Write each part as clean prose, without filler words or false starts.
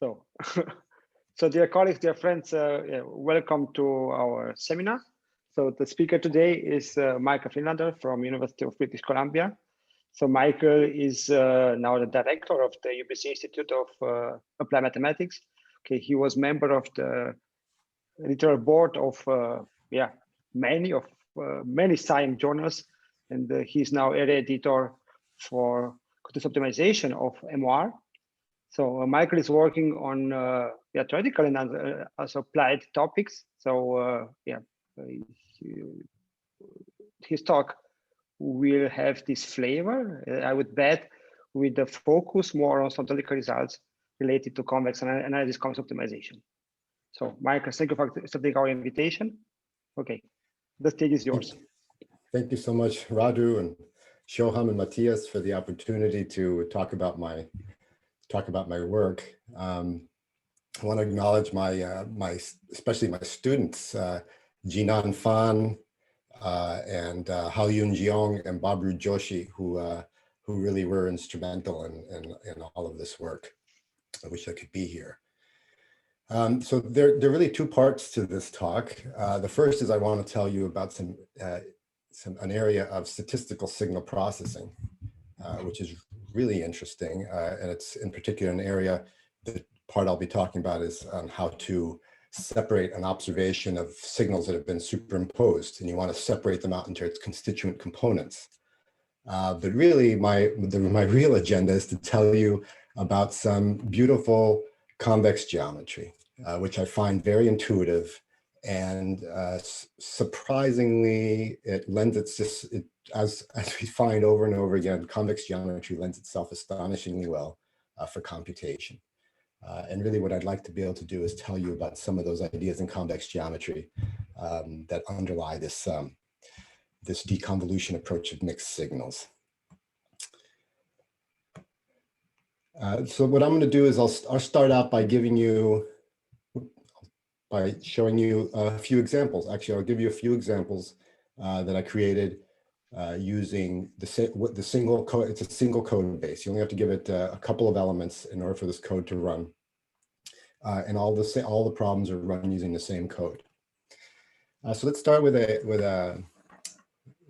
So, so dear colleagues, dear friends, yeah, welcome to our seminar. So the speaker today is Michael Friedlander from University of British Columbia. So Michael is now the director of the UBC Institute of Applied Mathematics. Okay, he was member of the editorial board of many science journals, and he's now area editor for continuous optimization of MOR. So Michael is working on theoretical and also applied topics. So his talk will have this flavor, I would bet, with the focus more on some theoretical results related to convex analysis, convex optimization. So Michael, thank you for accepting our invitation. Okay, the stage is yours. Thank you so much, Radu and Shoham and Matthias, for the opportunity to talk about my work. I want to acknowledge especially my students, Jinan Fan and Haoyun Jeong and Babru Joshi, who really were instrumental in all of this work. I wish I could be here. So there are really two parts to this talk. The first is I want to tell you about an area of statistical signal processing, which is really interesting. And it's in particular an area, the part I'll be talking about is on how to separate an observation of signals that have been superimposed, and you want to separate them out into its constituent components. But really my real agenda is to tell you about some beautiful convex geometry, which I find very intuitive, and surprisingly, it lends as we find over and over again, convex geometry lends itself astonishingly well for computation. And really what I'd like to be able to do is tell you about some of those ideas in convex geometry that underlie this, this deconvolution approach of mixed signals. So what I'm going to do is I'll start out by showing you a few examples. Actually, I'll give you a few examples that I created using the single code. It's a single code base. You only have to give it a couple of elements in order for this code to run. And all the problems are run using the same code. So let's start with a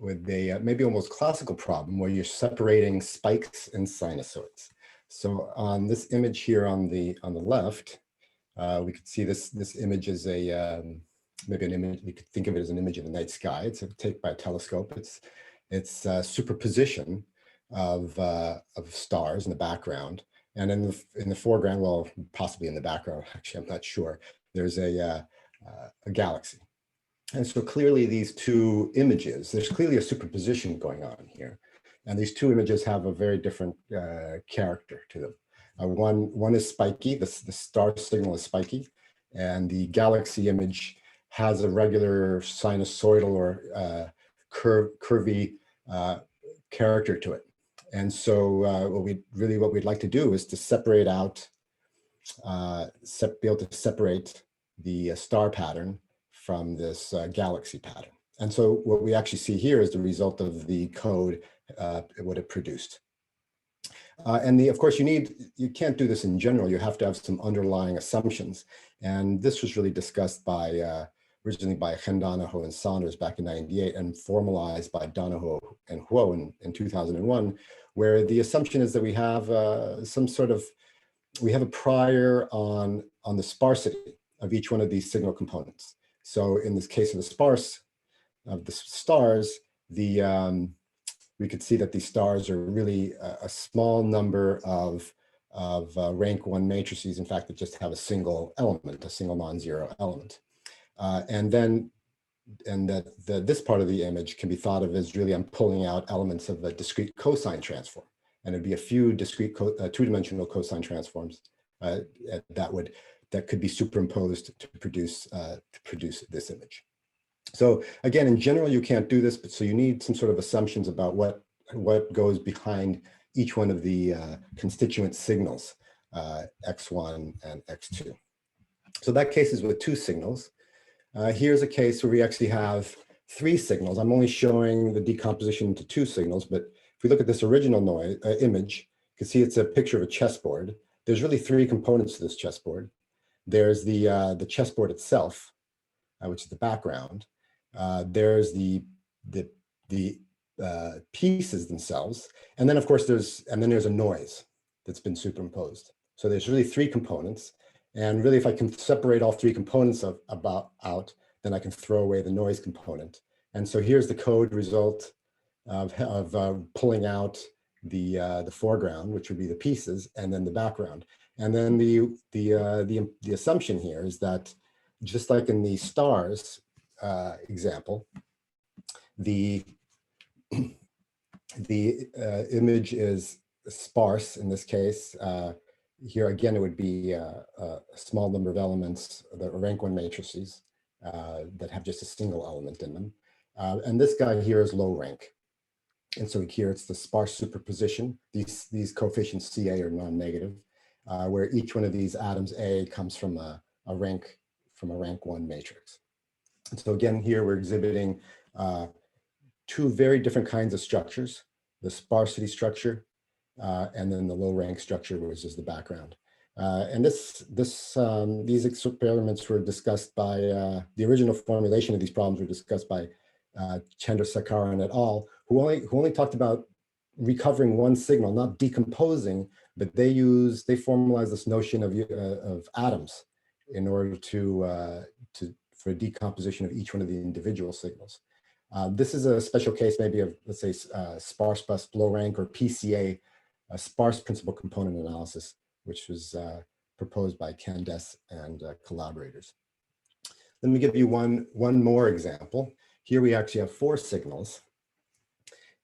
maybe almost classical problem where you're separating spikes and sinusoids. So on this image here on the left, we could see this image is maybe an image. We could think of it as an image of the night sky. It's taken by a telescope. It's superposition of stars in the background, and in the foreground, well, possibly in the background. Actually, I'm not sure. There's a galaxy, and so clearly these two images. There's clearly a superposition going on here, and these two images have a very different character to them. One is spiky. The star signal is spiky, and the galaxy image has a regular sinusoidal or curvy character to it. And so what we'd like to do is to separate out, be able to separate the star pattern from this galaxy pattern. And so what we actually see here is the result of the code, what it produced. And of course, you can't do this in general. You have to have some underlying assumptions. And this was really discussed originally by Donahoe and Saunders back in '98 and formalized by Donahoe and Huo in 2001, where the assumption is that we have we have a prior on the sparsity of each one of these signal components. So in this case of the stars, we could see that these stars are really a small number of rank 1 matrices, in fact, that just have a single element, a single non-zero element. And this part of the image can be thought of as really I'm pulling out elements of a discrete cosine transform. And it'd be a few discrete two-dimensional cosine transforms that could be superimposed to produce this image. So again, in general, you can't do this, but so you need some sort of assumptions about what goes behind each one of the constituent signals, X1 and X2. So that case is with two signals. Here's a case where we actually have three signals. I'm only showing the decomposition into two signals, but if we look at this original image, you can see it's a picture of a chessboard. there's really three components to this chessboard. There's the chessboard itself, which is the background. There's the pieces themselves, and then of course there's a noise that's been superimposed. So there's really three components, and really if I can separate all three components out, then I can throw away the noise component. And so here's the code result of pulling out the foreground, which would be the pieces, and then the background. And then the assumption here is that just like in the stars example, the image is sparse in this case. Here again, it would be a small number of elements that are rank 1 matrices that have just a single element in them. And this guy here is low rank. And so here it's the sparse superposition. These coefficients CA are non-negative, where each one of these atoms A comes from a rank 1 matrix. And so again, here we're exhibiting two very different kinds of structures, the sparsity structure and then the low rank structure, which is the background. And these experiments were discussed by, the original formulation of these problems were discussed by Chandrasekaran et al., who only talked about recovering one signal, not decomposing, but they formalized this notion of atoms in order for decomposition of each one of the individual signals. This is a special case maybe of, let's say, sparse plus low rank, or PCA, a sparse principal component analysis, which was proposed by Candes and collaborators. Let me give you one more example. Here we actually have 4 signals.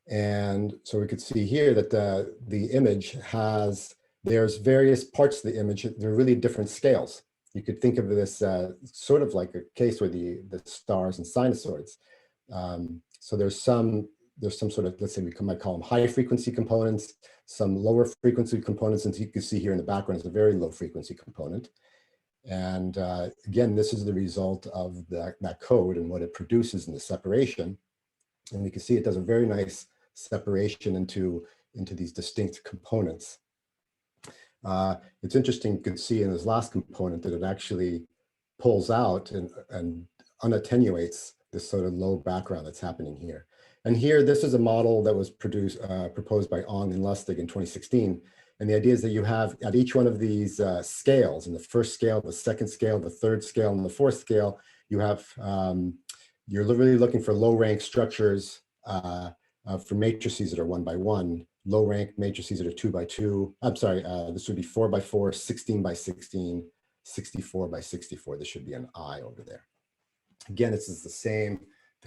And so we could see here that the image there's various parts of the image. They're really different scales. You could think of this sort of like a case with the stars and sinusoids. So there's some sort of, let's say we might call them high frequency components, some lower frequency components, and you can see here in the background is a very low frequency component. And again, this is the result of that code and what it produces in the separation. And we can see it does a very nice separation into these distinct components. It's interesting, you can see in this last component that it actually pulls out and unattenuates this sort of low background that's happening here. And here, this is a model that was proposed by Ong and Lustig in 2016. And the idea is that you have at each one of these scales, in the first scale, the second scale, the third scale, and the fourth scale, you have, you're really looking for low rank structures for matrices that are 1 by 1, low rank matrices that are 2 by 2. I'm sorry, this would be 4 by 4, 16 by 16, 64 by 64. There should be an I over there. Again, this is the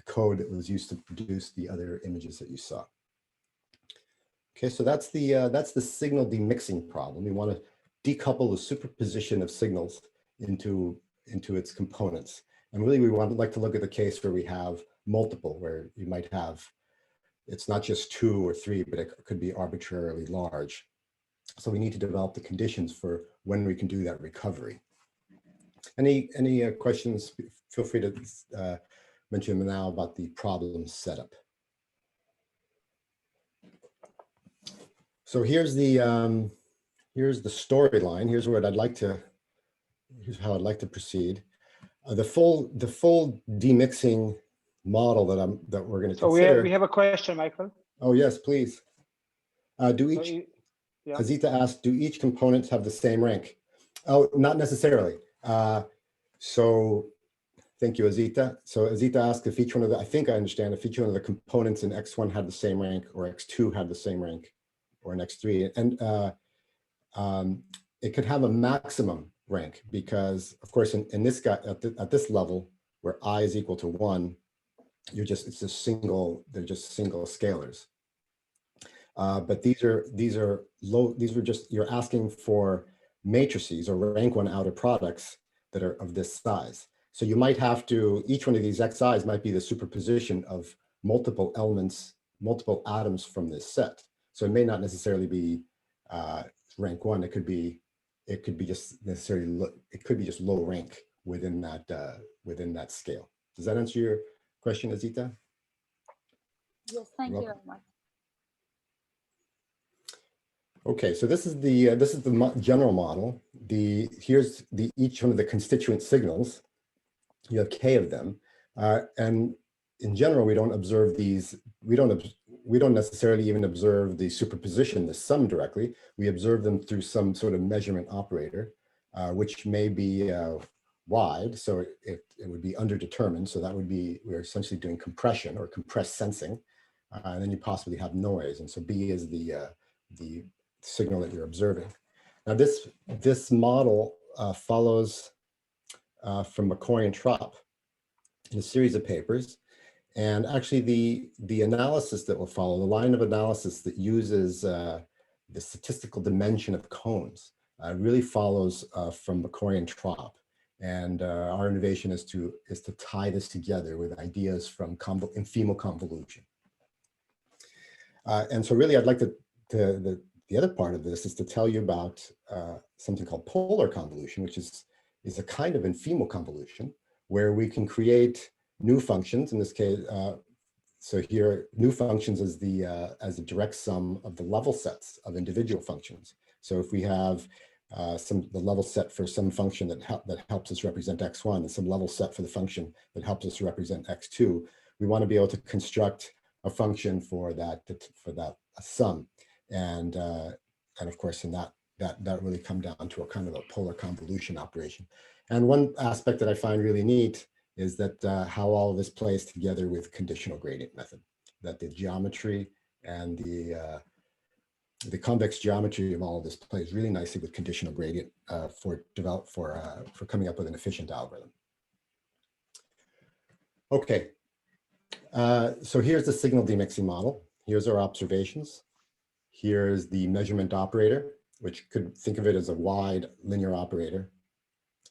code that was used to produce the other images that you saw. Okay, so that's the signal demixing problem. We want to decouple the superposition of signals into its components. And really, we like to look at the case where we have multiple, where you might have, it's not just 2 or 3, but it could be arbitrarily large. So we need to develop the conditions for when we can do that recovery. Any questions? Feel free to mention them now about the problem setup. So here's the storyline. Here's how I'd like to proceed. The full demixing model that we're going to consider. So we have a question, Michael. Oh yes, please. Azita asked, do each component have the same rank? Oh, not necessarily. So thank you, Azita. So Azita asked if each one of the, I think I understand, if each one of the components in X1 had the same rank, or X2 had the same rank, or an X3. And it could have a maximum rank because, of course, in this guy, at this level, where I is equal to 1, they're just single scalars. But these are low, you're asking for matrices or rank 1 outer products that are of this size. So you might have to, each one of these Xi's might be the superposition of multiple elements, multiple atoms from this set. So it may not necessarily be rank 1. It could be just necessarily, it could be just low rank within that scale. Does that answer your question, Azita? Yes, thank you very much. Okay, so this is the general model. Here's each one of the constituent signals. You have k of them, and in general, we don't observe these. We don't necessarily even observe the superposition, the sum directly. We observe them through some sort of measurement operator, which may be wide, so it would be underdetermined. So that would be, we're essentially doing compression or compressed sensing, and then you possibly have noise. And so B is the signal that you're observing. Now this model follows from McCoy and Trop in a series of papers. And actually the analysis that will follow, the line of analysis that uses the statistical dimension of cones really follows from McCoy and Trop. And our innovation is to tie this together with ideas from infemal convolution. And so really I'd like the other part of this is to tell you about something called polar convolution, which is a kind of infemal convolution where we can create new functions. In this case, so here, new functions as a direct sum of the level sets of individual functions. So if we have the level set for some function that helps us represent x1 and some level set for the function that helps us represent x2, we want to be able to construct a function for that sum, and of course, in that really come down to a kind of a polar convolution operation. And one aspect that I find really neat is that how all of this plays together with conditional gradient method, that the geometry and the convex geometry of all of this plays really nicely with conditional gradient for coming up with an efficient algorithm. Okay, so here's the signal demixing model. Here's our observations. Here's the measurement operator, which could think of it as a wide linear operator.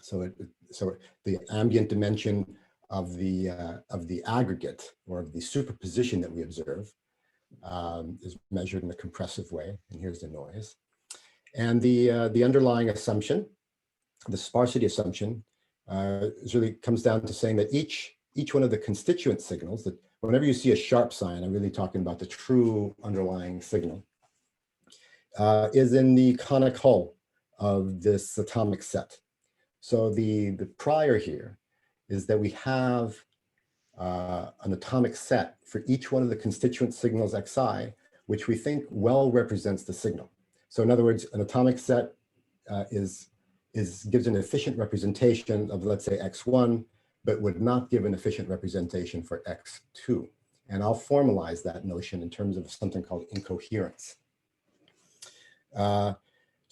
So the ambient dimension of the aggregate or of the superposition that we observe is measured in a compressive way. And here's the noise. And the underlying assumption, the sparsity assumption, really comes down to saying that each one of the constituent signals, that whenever you see a sharp sign, I'm really talking about the true underlying signal, is in the conic hull of this atomic set. So the prior here is that we have an atomic set for each one of the constituent signals xi, which we think well represents the signal. So in other words, an atomic set gives an efficient representation of, let's say, x1, but would not give an efficient representation for x2. And I'll formalize that notion in terms of something called incoherence. So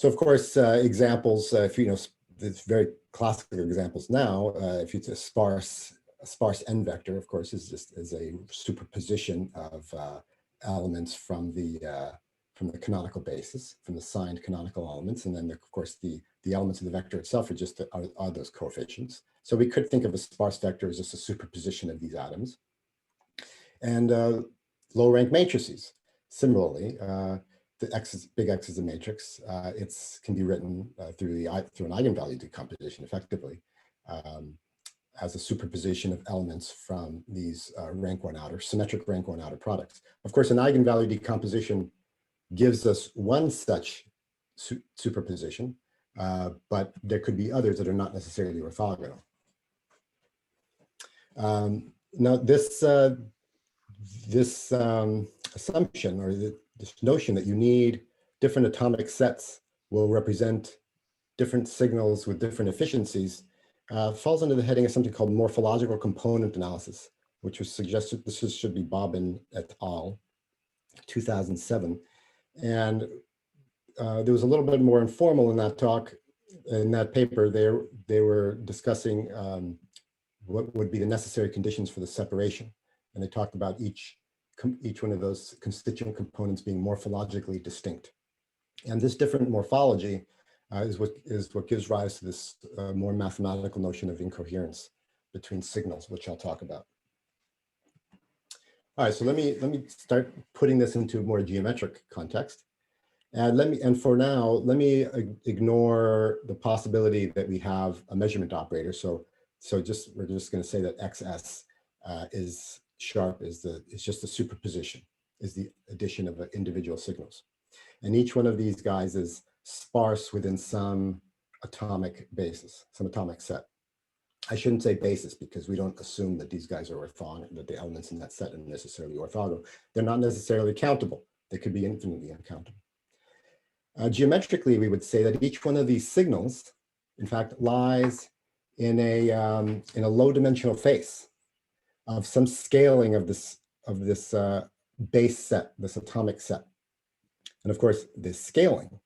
of course, examples, if you know, it's very classical examples now, if it's a sparse n vector, of course, is just as a superposition of elements from the canonical basis, from the signed canonical elements, and then of course the elements of the vector itself are those coefficients. So we could think of a sparse vector as just a superposition of these atoms. And low rank matrices, similarly, big X is a matrix. It can be written through an eigenvalue decomposition effectively as a superposition of elements from these rank 1 outer, symmetric rank 1 outer products. Of course, an eigenvalue decomposition gives us one such superposition, but there could be others that are not necessarily orthogonal. Now, this assumption, or this notion that you need different atomic sets will represent different signals with different efficiencies, falls under the heading of something called morphological component analysis, which was suggested. This should be Bobbin et al., 2007. And there was a little bit more informal in that talk. In that paper, they were discussing what would be the necessary conditions for the separation. And they talked about each one of those constituent components being morphologically distinct. And this different morphology is what gives rise to this more mathematical notion of incoherence between signals, which I'll talk about. All right, so let me start putting this into a more geometric context. And for now, let me ignore the possibility that we have a measurement operator. So we're just going to say that XS is sharp, is just a superposition, is the addition of individual signals. And each one of these guys is sparse within some atomic basis, some atomic set. I shouldn't say basis because we don't assume that these guys are orthogonal, that the elements in that set are necessarily orthogonal. They're not necessarily countable. They could be infinitely uncountable. Geometrically, we would say that each one of these signals, in fact, lies in a low dimensional face of some scaling of this base set, this atomic set. And of course, the scaling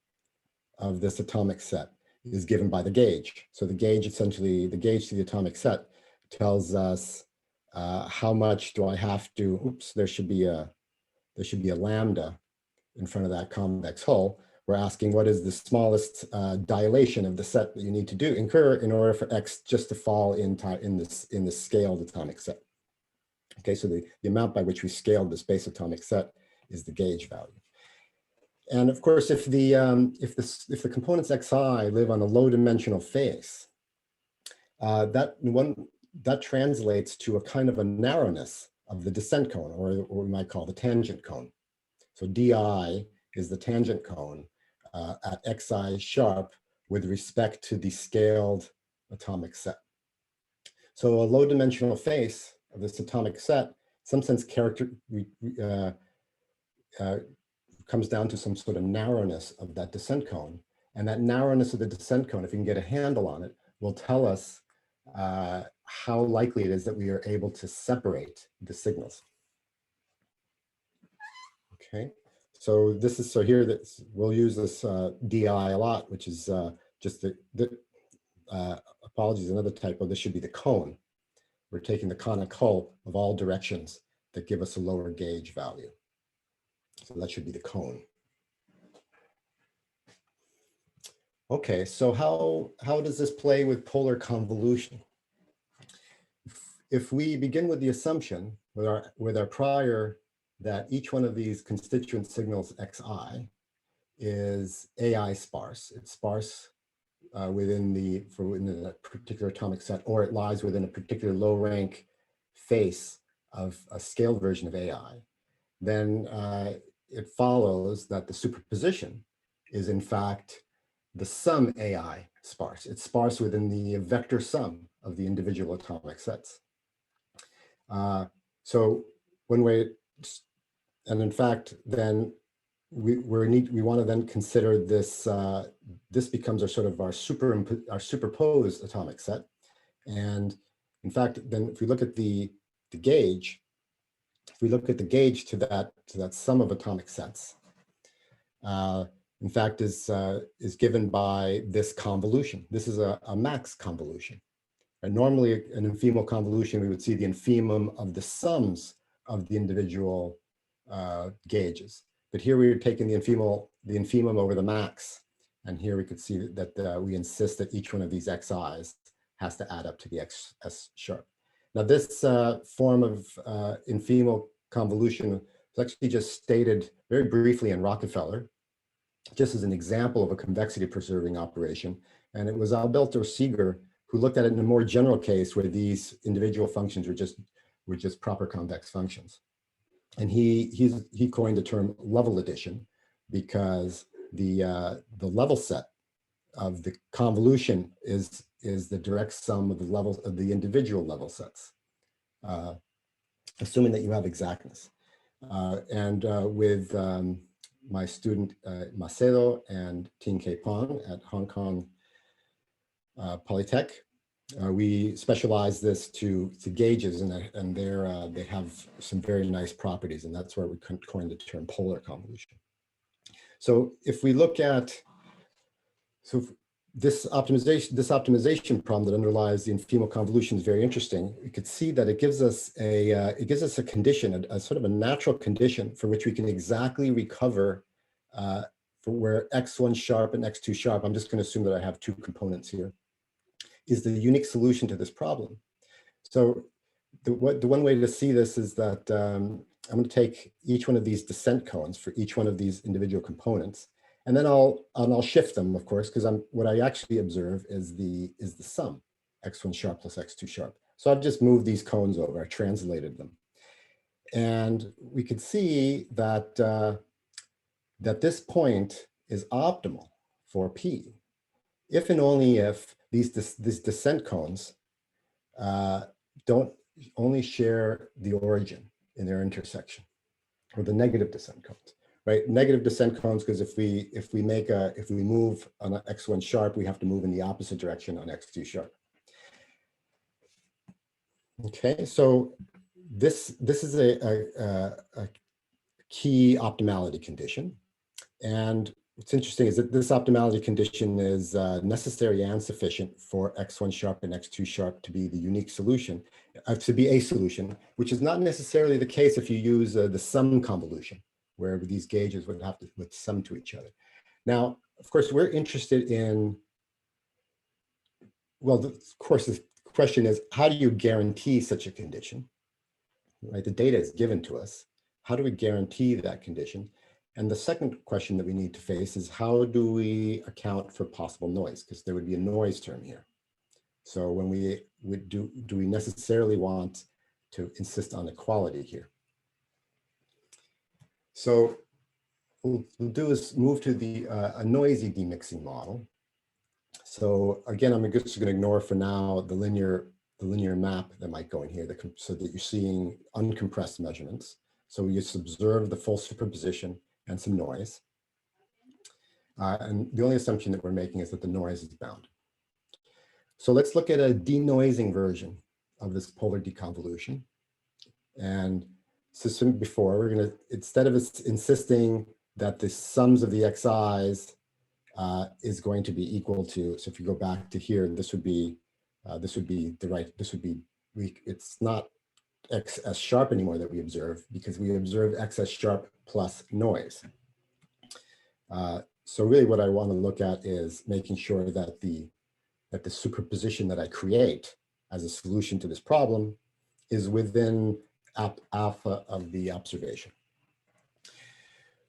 of this atomic set is given by the gauge. So the gauge, essentially, the gauge to the atomic set tells us how much do I have to, oops, there should be a lambda in front of that convex hull. We're asking what is the smallest dilation of the set that you need to incur in order for X just to fall in the scaled atomic set. Okay, so the amount by which we scaled this base atomic set is the gauge value. And of course, if the components Xi live on a low dimensional face, that translates to a kind of a narrowness of the descent cone, or what we might call the tangent cone. So Di is the tangent cone at Xi sharp with respect to the scaled atomic set. So a low dimensional face of this atomic set, in some sense, comes down to some sort of narrowness of that descent cone. And that narrowness of the descent cone, if we can get a handle on it, will tell us how likely it is that we are able to separate the signals. Okay, so here we'll use this DI a lot, which is just apologies, another typo. This should be the cone. We're taking the conic hull of all directions that give us a lower gauge value. So that should be the cone. Okay, so how does this play with polar convolution? If we begin with the assumption with our prior that each one of these constituent signals Xi is AI sparse, it's sparse within a particular atomic set, or it lies within a particular low rank face of a scaled version of AI, then it follows that the superposition is in fact the sum AI sparse. It's sparse within the vector sum of the individual atomic sets. So and in fact, then we want to then consider this. This becomes our superposed atomic set, and in fact, then if we look at the gauge, if we look at the gauge to that sum of atomic sets, in fact, is given by this convolution. This is a max convolution. And normally, an infemal convolution, we would see the infimum of the sums of the individual gauges. But here we are taking the infimum over the max. And here we could see that we insist that each one of these Xi's has to add up to the XS sharp. Now this form of infemal convolution was actually just stated very briefly in Rockefeller, just as an example of a convexity preserving operation. And it was Alberto Seeger who looked at it in a more general case where these individual functions were just proper convex functions. And he coined the term level addition because the level set of the convolution is the direct sum of the levels of the individual level sets, assuming that you have exactness. With my student Macedo and Ting K Pong at Hong Kong Polytech, we specialize this to gauges, and they have some very nice properties, and that's where we coined the term polar convolution. So if we look at this optimization problem that underlies the infemal convolution is very interesting. You could see that it gives us a condition, a sort of a natural condition for which we can exactly recover for where X1 sharp and X2 sharp. I'm just going to assume that I have two components here, is the unique solution to this problem. So the one way to see this is that I'm going to take each one of these descent cones for each one of these individual components, and then I'll shift them, of course, because what I actually observe is the sum, X1 sharp plus X2 sharp. So I've just moved these cones over, I translated them. And we could see that that this point is optimal for P if and only if these descent cones don't only share the origin in their intersection, or the negative descent cones, right? Negative descent cones, because if we move on x1 sharp, we have to move in the opposite direction on x2 sharp. Okay, so this is a key optimality condition, and what's interesting is that this optimality condition is necessary and sufficient for x1 sharp and x2 sharp to be the unique solution, to be a solution, which is not necessarily the case if you use the sum convolution, where these gauges would sum to each other. Now, of course, we're interested in, well, of course, the question is, how do you guarantee such a condition? Right, the data is given to us. How do we guarantee that condition? And the second question that we need to face is, how do we account for possible noise? Because there would be a noise term here. So when we do we necessarily want to insist on equality here? So what we'll do is move to the a noisy demixing model. So again, I'm just going to ignore for now the linear map that might go in here, so that you're seeing uncompressed measurements. So we just observe the full superposition and some noise. And the only assumption that we're making is that the noise is bound. So let's look at a denoising version of this polar deconvolution. And so before, we're going to, instead of insisting that the sums of the xi's is going to be equal to, so if you go back to here, it's not xs sharp anymore that we observe, because we observed xs sharp plus noise. So really what I want to look at is making sure that the superposition that I create as a solution to this problem is within alpha of the observation.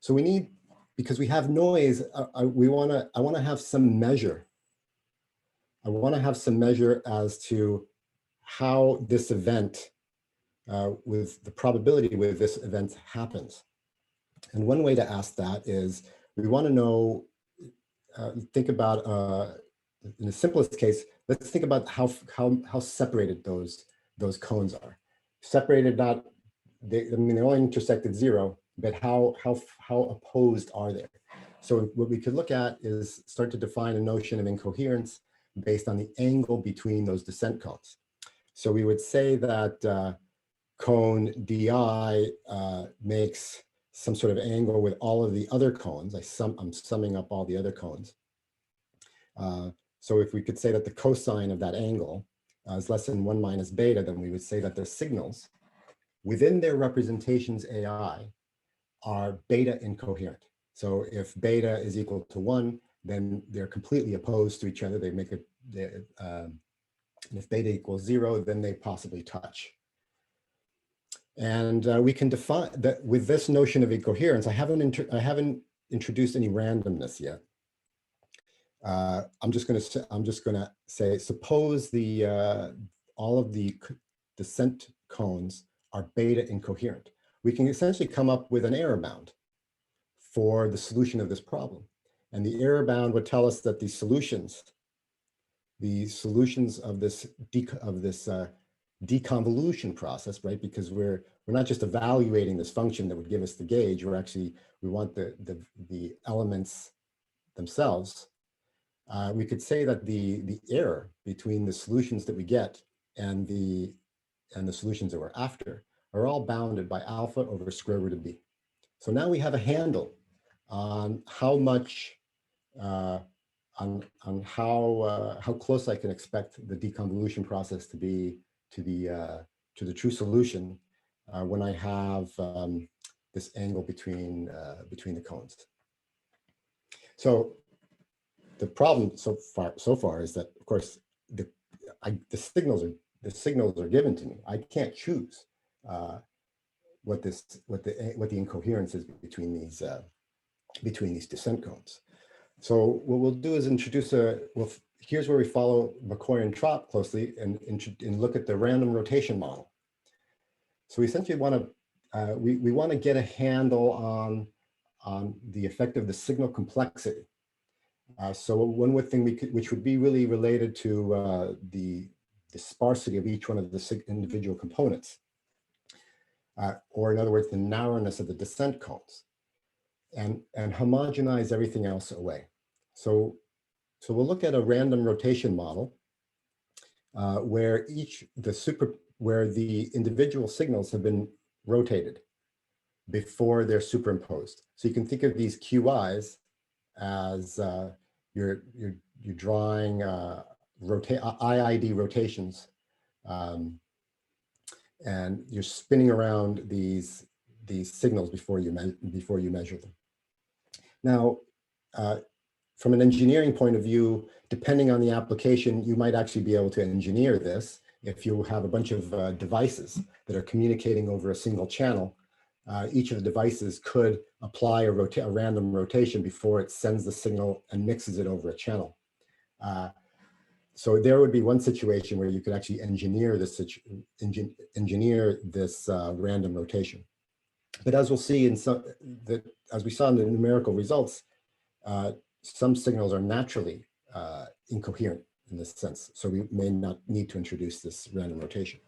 So we need, because we have noise, I want to have some measure. I want to have some measure as to how this event, with the probability with this event happens. And one way to ask that is, we want to know, think about, in the simplest case, let's think about how separated those cones are. Separated, not, they only intersect at 0, but how opposed are they? So what we could look at is start to define a notion of incoherence based on the angle between those descent cones. So we would say that cone DI makes some sort of angle with all of the other cones. I'm summing up all the other cones. So if we could say that the cosine of that angle is less than 1 minus beta, then we would say that the signals within their representations AI are beta incoherent. So if beta is equal to 1, then they're completely opposed to each other. They make and if beta equals 0, then they possibly touch. And we can define that with this notion of incoherence. I haven't introduced any randomness yet. I'm just going to say, suppose all of the descent cones are beta incoherent. We can essentially come up with an error bound for the solution of this problem. And the error bound would tell us that the solutions of this deconvolution process, right? Because we're not just evaluating this function that would give us the gauge. We want the elements themselves. We could say that the error between the solutions that we get and the solutions that we're after are all bounded by alpha over square root of b. So now we have a handle on how much on how close I can expect the deconvolution process to be to the true solution when I have this angle between the cones. So the problem so far is that, of course, the signals are given to me. I can't choose what the incoherence is between these descent cones. So what we'll do is introduce here's where we follow McCoy and Trop closely and look at the random rotation model. So we essentially want to we want to get a handle on on the effect of the signal complexity. So one thing which would be really related to the sparsity of each one of the individual components, or in other words, the narrowness of the descent cones, and homogenize everything else away. So we'll look at a random rotation model where the individual signals have been rotated before they're superimposed. So you can think of these QIs as you're drawing IID rotations, and you're spinning around these signals before you measure them. Now, from an engineering point of view, depending on the application, you might actually be able to engineer this. If you have a bunch of devices that are communicating over a single channel, each of the devices could apply a random rotation before it sends the signal and mixes it over a channel. So there would be one situation where you could actually engineer this random rotation. But as we'll see as we saw in the numerical results, some signals are naturally incoherent in this sense. So we may not need to introduce this random rotation.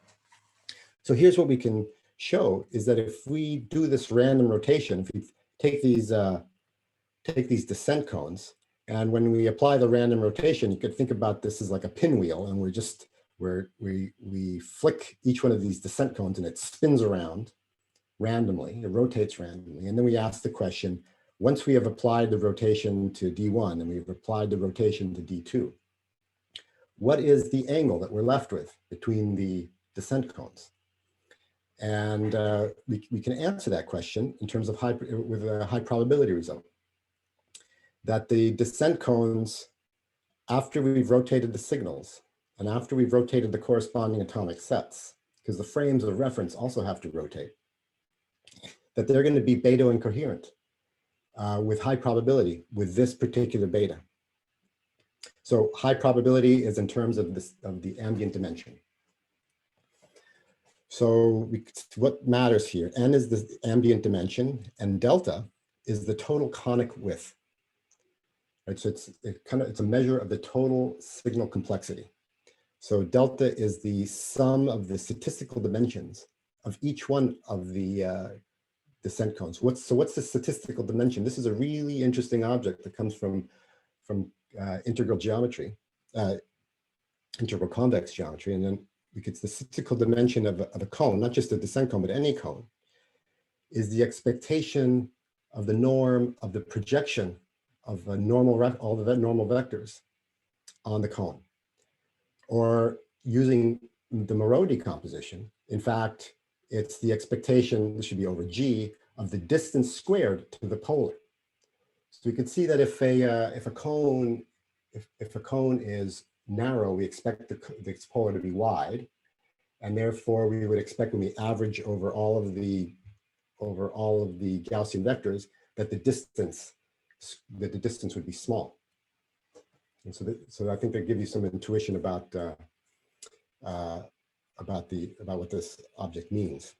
So here's what we can show is that if we do this random rotation, if we take these descent cones, and when we apply the random rotation, you could think about this as like a pinwheel, and we flick each one of these descent cones and it spins around randomly, it rotates randomly. And then we ask the question, once we have applied the rotation to D1 and we've applied the rotation to D2, what is the angle that we're left with between the descent cones? And we can answer that question in terms of with a high probability result. That the descent cones, after we've rotated the signals and after we've rotated the corresponding atomic sets, because the frames of reference also have to rotate, that they're going to be beta incoherent with high probability with this particular beta. So high probability is in terms of the ambient dimension. So what matters here? N is the ambient dimension, and delta is the total conic width. Right? So it's a measure of the total signal complexity. So delta is the sum of the statistical dimensions of each one of the descent cones. What's the statistical dimension? This is a really interesting object that comes from integral geometry, integral convex geometry, and then it's the statistical dimension of a cone, not just a descent cone, but any cone, is the expectation of the norm of the projection of a all the normal vectors on the cone. Or using the Moreau decomposition, in fact, it's the expectation, this should be over G, of the distance squared to the polar. So we can see that if a cone is narrow, we expect the polar to be wide, and therefore we would expect when we average over all of the Gaussian vectors that the distance would be small. And so I think that gives you some intuition about what this object means.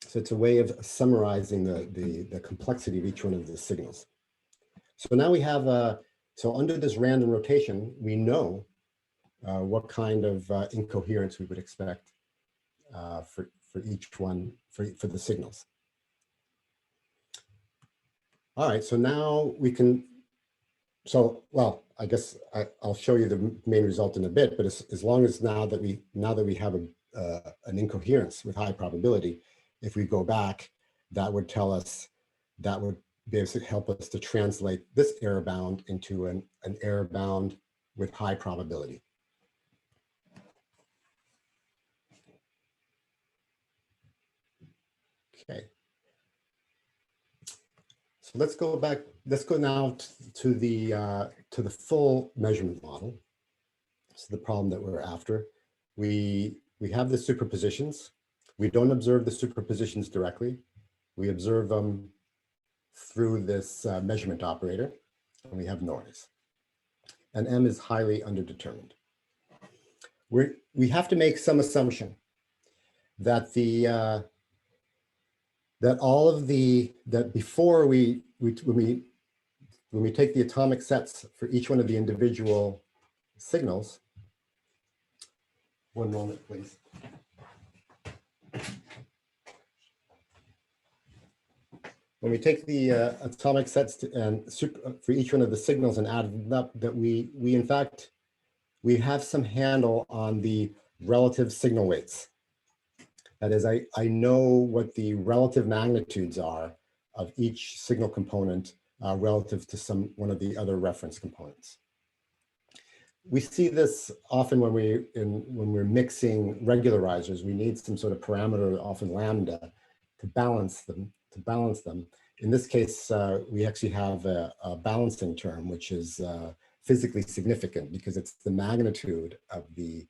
So it's a way of summarizing the complexity of each one of the signals. So now we have so under this random rotation, we know what kind of incoherence we would expect for each one for the signals. All right, so now we can. So well, I guess I'll show you the main result in a bit. But as long as now that we have an incoherence with high probability, if we go back, that would tell us, that would basically help us to translate this error bound into an error bound with high probability. Okay. So let's go back. Let's go now to the full measurement model. So the problem that we're after, we have the superpositions. We don't observe the superpositions directly. We observe them through this measurement operator, and we have noise. And M is highly underdetermined. We have to make some assumption that that before we when we take the atomic sets for each one of the individual signals, one moment, please. When we take the atomic sets for each one of the signals and add them up, that we in fact, we have some handle on the relative signal weights. That is, I know what the relative magnitudes are of each signal component relative to one of the other reference components. We see this often when we're mixing regularizers. We need some sort of parameter, often lambda, to balance them. In this case, we actually have a balancing term, which is physically significant because it's the magnitude of the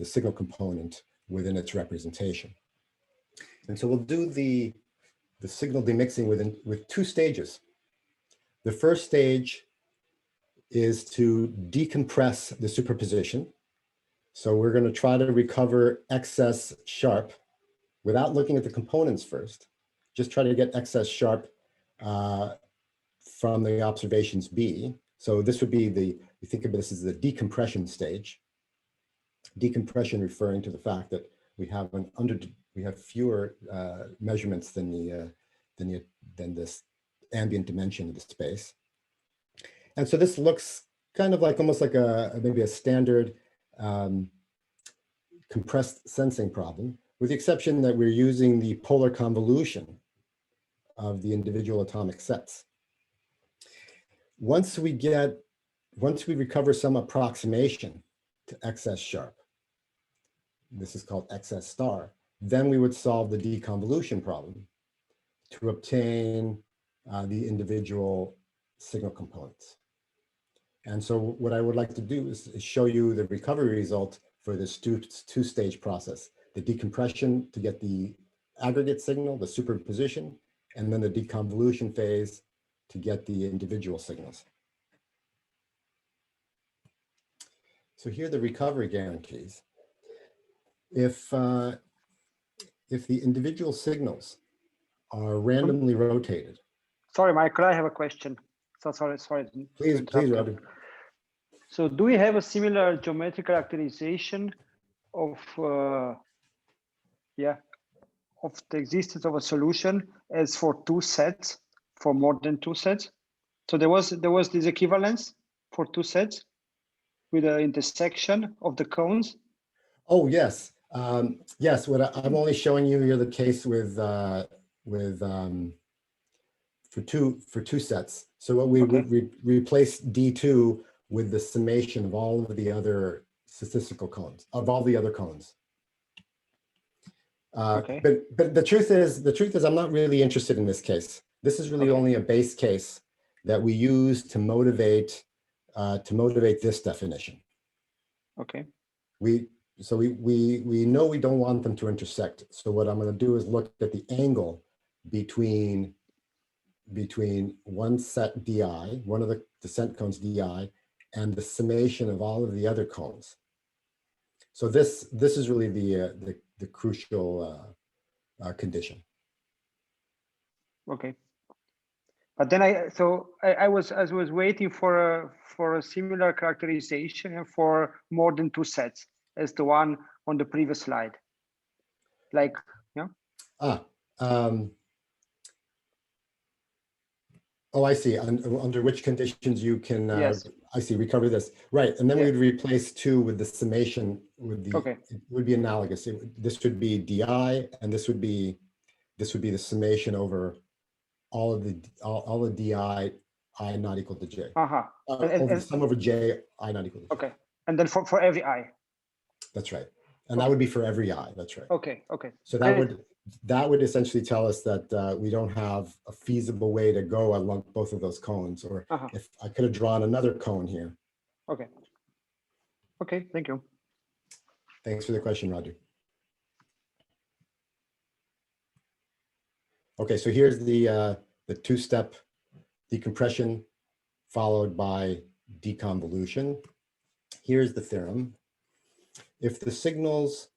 signal component within its representation. And so we'll do the signal demixing with two stages. The first stage is to decompress the superposition. So we're going to try to recover excess sharp without looking at the components first. Just try to get excess sharp from the observations B. So this would be we think of this as the decompression stage. Decompression referring to the fact that we have fewer measurements than this ambient dimension of the space. And so this looks kind of like almost like maybe a standard compressed sensing problem, with the exception that we're using the polar convolution of the individual atomic sets. Once we recover some approximation to excess sharp, this is called excess star, then we would solve the deconvolution problem to obtain the individual signal components. And so what I would like to do is show you the recovery result for this two-stage process: the decompression to get the aggregate signal, the superposition, and then the deconvolution phase to get the individual signals. So here are the recovery guarantees. If the individual signals are randomly rotated. Sorry, Michael, I have a question. So sorry. Please, Roger. So do we have a similar geometric characterization of the existence of a solution as for two sets, for more than two sets? So there was this equivalence for two sets with the intersection of the cones? Oh, yes. Yes, I'm only showing you here the case for two sets. So what we replace D2 with the summation of all of the other statistical cones, of all the other cones. But the truth is I'm not really interested in this case. This is really only a base case that we use to motivate this definition. Okay. We know we don't want them to intersect. So what I'm going to do is look at the angle between one set DI, one of the descent cones DI, and the summation of all of the other cones. So this is really the crucial condition. Okay. But then I was waiting for a similar characterization for more than two sets as the one on the previous slide. Like, yeah. Oh, I see. Under which conditions you can, yes. I see, recover this. Right, and then we'd replace two with the summation, it would be analogous. This would be DI, and this would be the summation over all of the DI, I not equal to J. And sum over J, I not equal to J. Okay, and then for every I. That's right. And that would be for every I, that's right. Okay. So that would essentially tell us that we don't have a feasible way to go along both of those cones, or if I could have drawn another cone here. Okay, thank you. Thanks for the question, Roger. Okay, so here's the two-step decompression followed by deconvolution. Here's the theorem. If the signals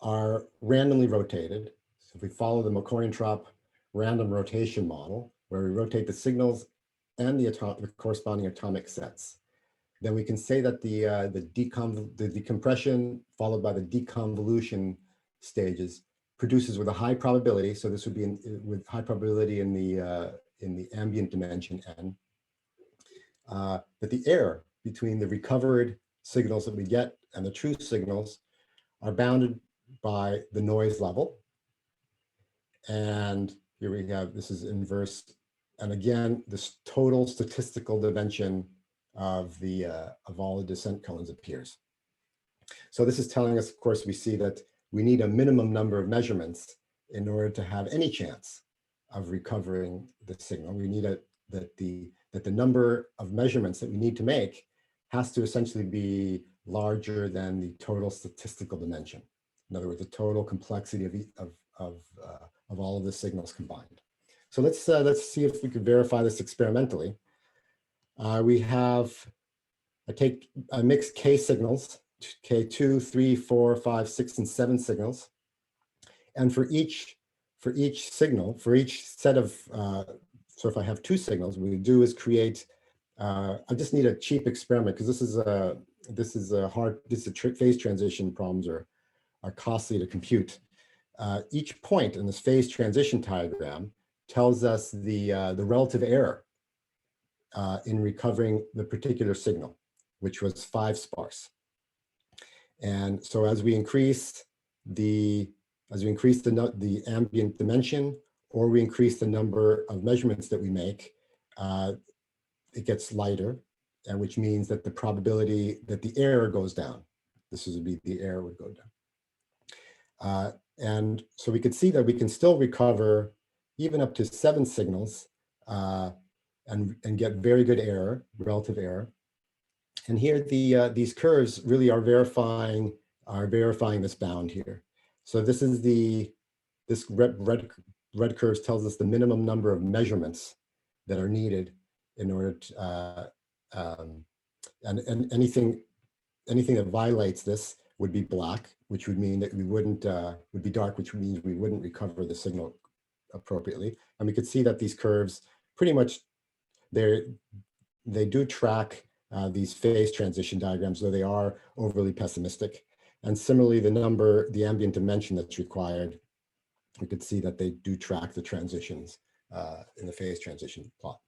are randomly rotated, so if we follow the Markov-Tropp random rotation model, where we rotate the signals and the corresponding atomic sets. Then we can say that the decompression followed by the deconvolution stages produces with a high probability. So this would be with high probability in the ambient dimension n. That the error between the recovered signals that we get and the true signals are bounded by the noise level. And here we have, this is inverse. And again, this total statistical dimension of all the descent cones appears. So this is telling us, of course, we see that we need a minimum number of measurements in order to have any chance of recovering the signal. We need that the number of measurements that we need to make has to essentially be larger than the total statistical dimension. In other words, the total complexity of all of the signals combined. So let's see if we can verify this experimentally. I mix K signals, K2, 3, 4, 5, 6, and 7 signals. And for each signal, for each set of, so if I have 2 signals, what we do is create, I just need a cheap experiment because phase transition problems are costly to compute. Each point in this phase transition diagram tells us the relative error in recovering the particular signal, which was 5 sparse. And so as we increase the ambient dimension, or we increase the number of measurements that we make, it gets lighter, and which means that the probability that the error goes down. This would be the error would go down. And so we could see that we can still recover even up to 7 signals and get very good error, relative error. And here these curves really are verifying this bound here. So this is this red curves tells us the minimum number of measurements that are needed in order to, and anything that violates this would be black, which would mean that we wouldn't, would be dark, which means we wouldn't recover the signal appropriately. And we could see that these curves pretty much, they do track these phase transition diagrams, though they are overly pessimistic. And similarly, the ambient dimension that's required, we could see that they do track the transitions in the phase transition plot.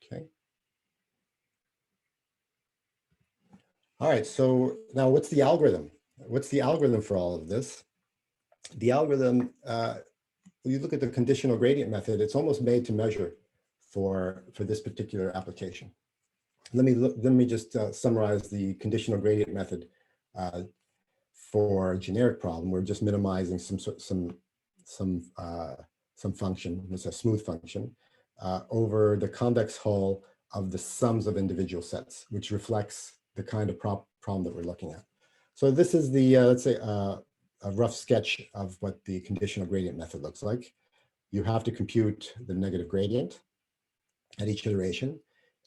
Okay. All right, so now what's the algorithm? What's the algorithm for all of this? The algorithm, when you look at the conditional gradient method, it's almost made to measure for this particular application. Let me just summarize the conditional gradient method for a generic problem. We're just minimizing some function, it's a smooth function, over the convex hull of the sums of individual sets, which reflects the kind of problem that we're looking at. So this is the, let's say, a rough sketch of what the conditional gradient method looks like. You have to compute the negative gradient at each iteration.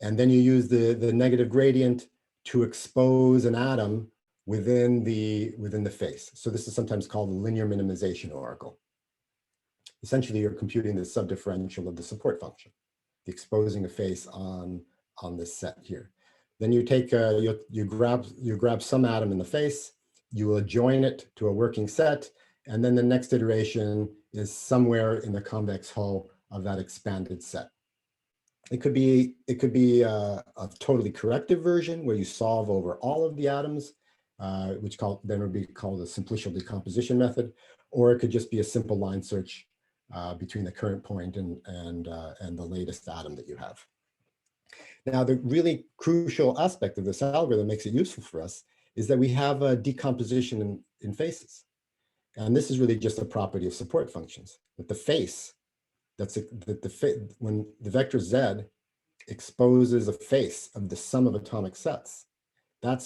And then you use the negative gradient to expose an atom within the face. So this is sometimes called the linear minimization oracle. Essentially, you're computing the subdifferential of the support function, the exposing a face on this set here. Then you take you grab some atom in the face, you will join it to a working set, and then the next iteration is somewhere in the convex hull of that expanded set. It could be a totally corrective version where you solve over all of the atoms, which then would be called a simplicial decomposition method, or it could just be a simple line search between the current point and the latest atom that you have. Now, the really crucial aspect of this algorithm makes it useful for us is that we have a decomposition in faces. And this is really just a property of support functions, that the face, when the vector Z exposes a face of the sum of atomic sets, the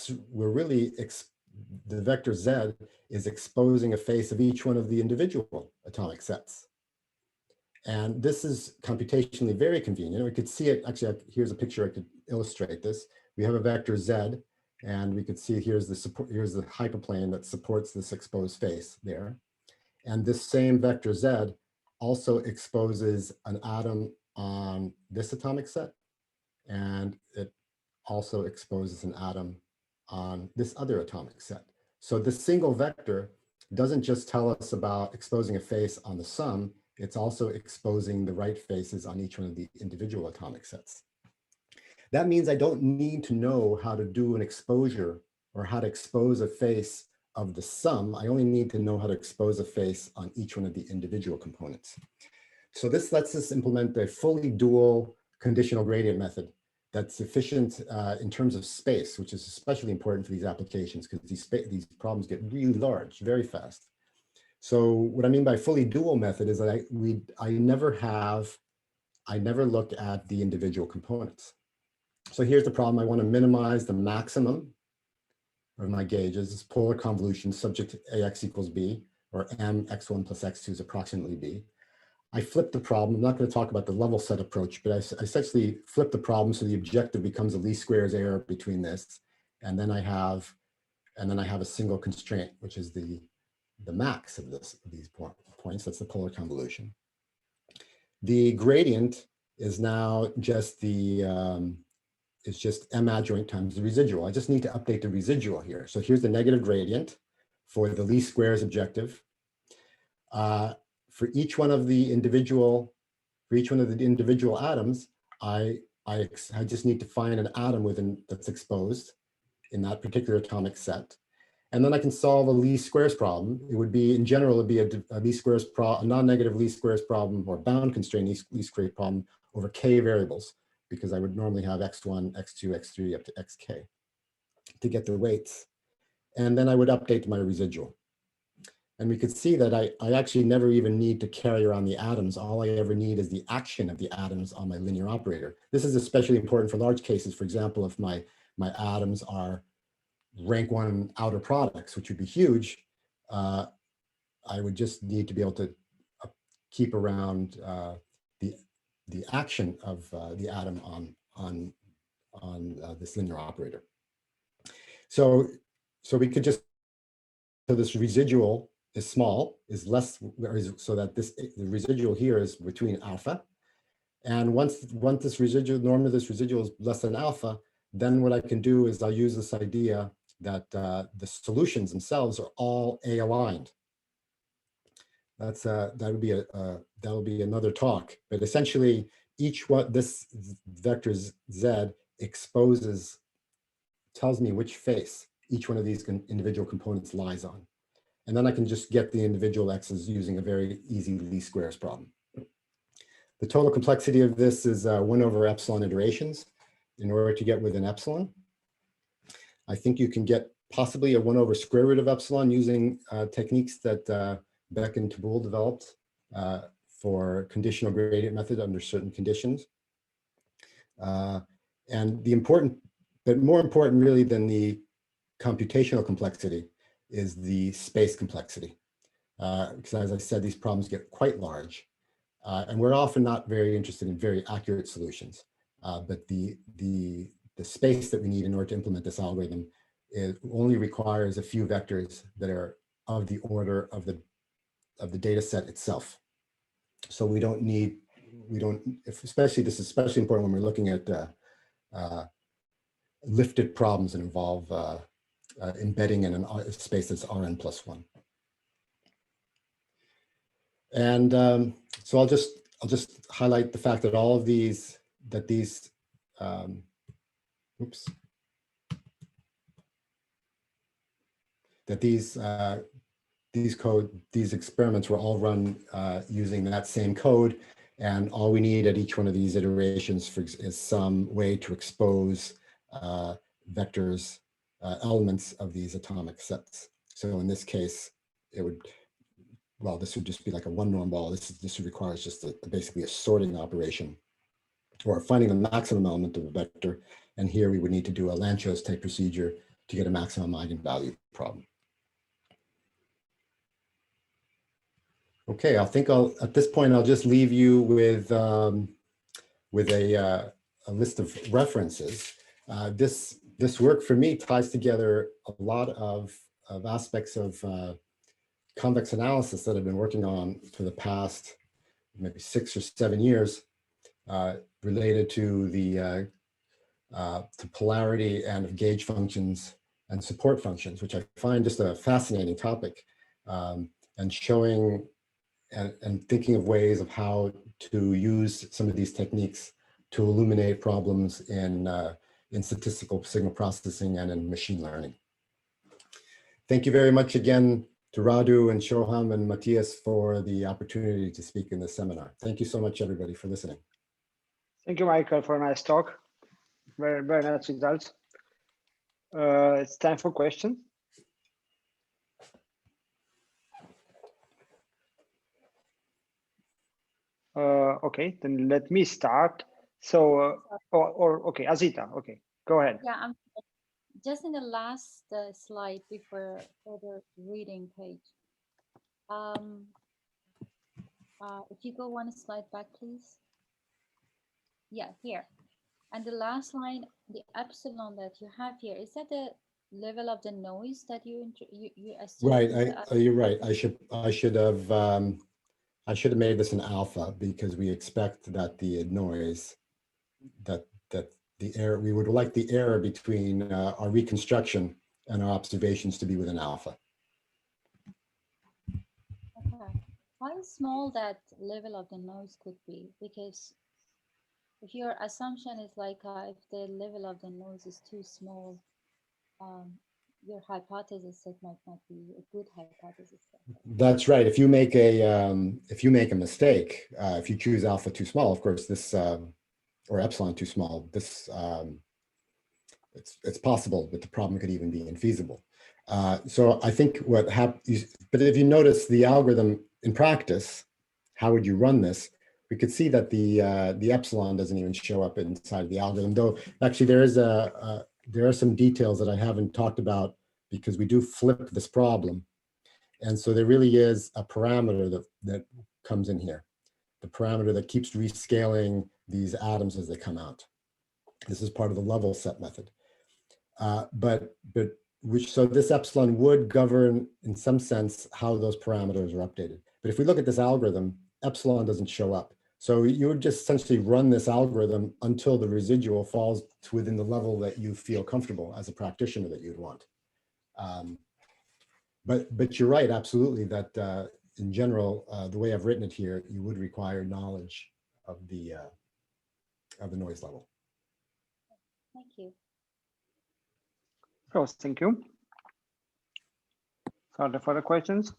vector Z is exposing a face of each one of the individual atomic sets. And this is computationally very convenient. We could see it, actually, here's a picture I could illustrate this. We have a vector Z, and we could see here's the hyperplane that supports this exposed face there. And this same vector Z also exposes an atom on this atomic set, and it also exposes an atom on this other atomic set. So this single vector doesn't just tell us about exposing a face on the sum, it's also exposing the right faces on each one of the individual atomic sets. That means I don't need to know how to do an exposure or how to expose a face of the sum. I only need to know how to expose a face on each one of the individual components. So this lets us implement a fully dual conditional gradient method that's efficient in terms of space, which is especially important for these applications because these problems get really large very fast. So what I mean by fully dual method is that I never look at the individual components. So here's the problem. I want to minimize the maximum of my gauges. It's polar convolution subject to ax equals b, or m x1 plus x2 is approximately b. I flipped the problem. I'm not going to talk about the level set approach, but I essentially flipped the problem so the objective becomes a least squares error between this, and then I have a single constraint, which is the max of these points. That's the polar convolution. The gradient is now just it's just m adjoint times the residual. I just need to update the residual here. So here's the negative gradient for the least squares objective. For each one of the individual atoms, I just need to find an atom that's exposed in that particular atomic set. And then I can solve a least squares problem. It would be, in general, it'd be a least squares a non-negative least squares problem or bound constraint least squares problem over k variables, because I would normally have x1, x2, x3 up to xk to get the weights. And then I would update my residual. And we could see that I actually never even need to carry around the atoms. All I ever need is the action of the atoms on my linear operator. This is especially important for large cases. For example, if my atoms are rank 1 outer products, which would be huge, I would just need to be able to keep around the action of the atom on this linear operator. So we could just, so this residual is small, is less, so that the residual here is between alpha. And once this residual, norm of this residual is less than alpha, then what I can do is I'll use this idea that the solutions themselves are all A aligned. That would be another talk, but essentially this vector Z tells me which face each one of these individual components lies on. And then I can just get the individual x's using a very easy least squares problem. The total complexity of this is 1 over epsilon iterations in order to get within epsilon. I think you can get possibly a 1 over square root of epsilon using techniques that Beck and Tabul developed for conditional gradient method under certain conditions. And more important really than the computational complexity is the space complexity. Because as I said, these problems get quite large. And we're often not very interested in very accurate solutions. But the space that we need in order to implement this algorithm only requires a few vectors that are of the order of the data set itself. So this is especially important when we're looking at lifted problems that involve embedding in a space that's Rn plus 1. And so I'll just highlight the fact that all of these experiments were all run using that same code, and all we need at each one of these iterations is some way to expose vectors, elements of these atomic sets. So in this case, this would just be like a 1 norm ball. This requires just basically a sorting operation, or finding the maximum element of a vector. And here we would need to do a Lanczos type procedure to get a maximum eigenvalue problem. Okay, at this point, I'll just leave you with a list of references. This work for me ties together a lot of aspects of convex analysis that I've been working on for the past maybe 6 or 7 years related to the to polarity and gauge functions and support functions, which I find just a fascinating topic, and showing and thinking of ways of how to use some of these techniques to illuminate problems in statistical signal processing and in machine learning. Thank you very much again to Radu and Shoham and Matthias for the opportunity to speak in this seminar. Thank you so much, everybody, for listening. Thank you, Michael, for a nice talk. Very, very nice results. It's time for questions. Okay, then let me start. So, okay, Azita, okay, go ahead. Yeah, I'm just in the last slide before the reading page. If you go one slide back, please. Yeah, here. And the last line, the epsilon that you have here, is that the level of the noise that you assume? Right, you're right. I should have made this an alpha, because we expect that the noise, that the error, we would like the error between our reconstruction and our observations to be within alpha. Okay. How small that level of the noise could be? Because if your assumption is like if the level of the noise is too small, your hypothesis set might not be a good hypothesis set. That's right. If you make a mistake, if you choose alpha too small, of course, this or epsilon too small, this it's possible that the problem could even be infeasible. So I think what happens, but if you notice the algorithm in practice, how would you run this? We could see that the epsilon doesn't even show up inside the algorithm, though actually there are some details that I haven't talked about, because we do flip this problem. And so there really is a parameter that comes in here, the parameter that keeps rescaling these atoms as they come out. This is part of the level set method. So this epsilon would govern, in some sense, how those parameters are updated. But if we look at this algorithm, epsilon doesn't show up. So you would just essentially run this algorithm until the residual falls to within the level that you feel comfortable as a practitioner that you'd want. But you're right, absolutely, that in general, the way I've written it here, you would require knowledge of the noise level. Thank you. Oh, thank you. So the further questions?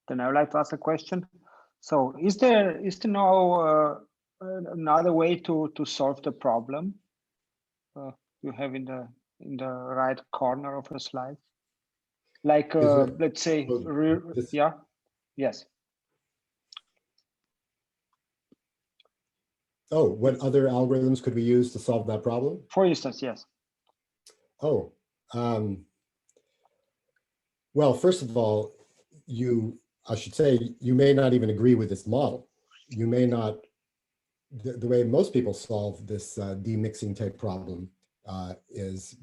Then I would like to ask a question. So is there no another way to solve the problem you have in the right corner of the slide? Like let's say, yeah, yes. Oh, what other algorithms could we use to solve that problem? For instance, yes. Oh, well, first of all, I should say, you may not even agree with this model. You may not, the way most people solve this demixing type problem is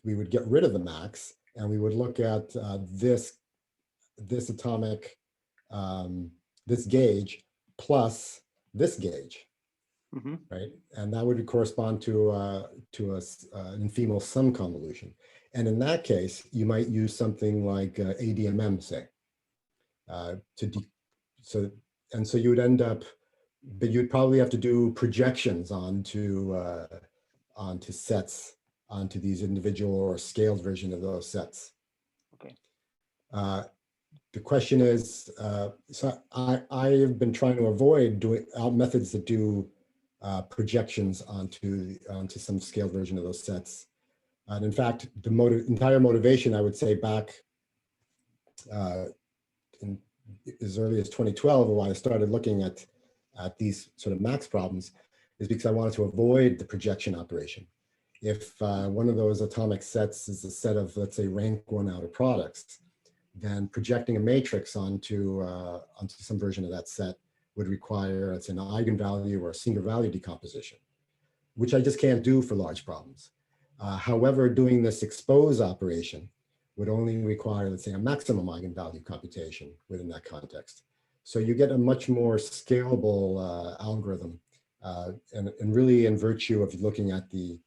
we would get rid of the max, and we would look at this atomic, this gauge plus this gauge. Mm-hmm. Right, and that would correspond to an infemal sum convolution. And in that case, you might use something like ADMM, say, so you would end up, but you'd probably have to do projections onto sets, onto these individual or scaled version of those sets. Okay. The question is, so I have been trying to avoid doing methods that do projections onto some scaled version of those sets. And in fact, the entire motivation, I would say, back in as early as 2012, when I started looking at these sort of max problems, is because I wanted to avoid the projection operation. If one of those atomic sets is a set of, let's say, rank 1 outer products, then projecting a matrix onto some version of that set would require, it's an eigenvalue or a single value decomposition, which I just can't do for large problems. However, doing this expose operation would only require, let's say, a maximum eigenvalue computation within that context. So you get a much more scalable algorithm, and really in virtue of looking at the,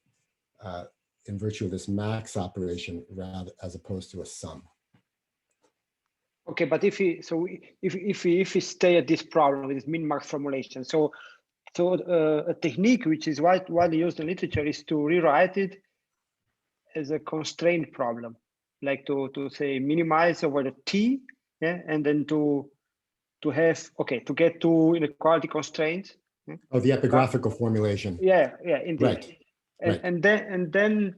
in virtue of this max operation rather as opposed to a sum. Okay, but if we stay at this problem with this min-max formulation, so a technique which is widely used in literature is to rewrite it as a constraint problem, like to say minimize over the t, yeah, and then to have, okay, to get to inequality constraints. Yeah? Oh, the epigraphical formulation. Yeah, indeed. Right. And then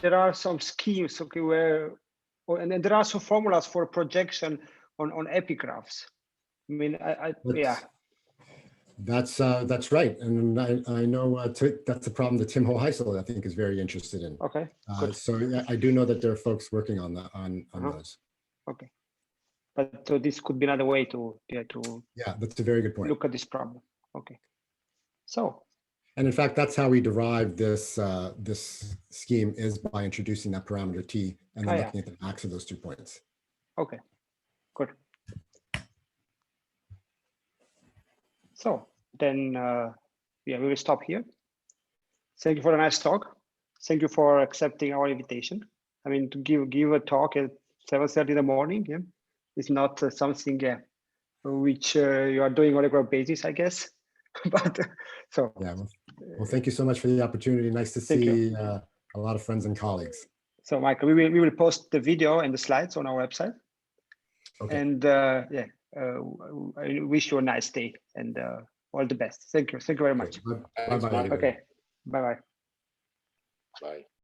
there are some schemes, okay, and then there are some formulas for projection on epigraphs. I mean, yeah. That's right, and I know that's a problem that Tim Hoheisel, I think, is very interested in. Okay. Good. So yeah, I do know that there are folks working on that on those. Okay, but so this could be another way to That's a very good point. Look at this problem. Okay, so. And in fact, that's how we derive this this scheme, is by introducing that parameter t and then looking at the max of those 2 points. Okay, good. So then, yeah, we will stop here. Thank you for a nice talk. Thank you for accepting our invitation. I mean, to give a talk at 7:30 in the morning, yeah, it's not something which you are doing on a regular basis, I guess. But so. Yeah. Well, thank you so much for the opportunity. Nice to see a lot of friends and colleagues. So, Michael, we will post the video and the slides on our website. Okay. And yeah. I wish you a nice day and all the best. Thank you. Thank you very much. Bye-bye. Okay. Bye-bye. Bye.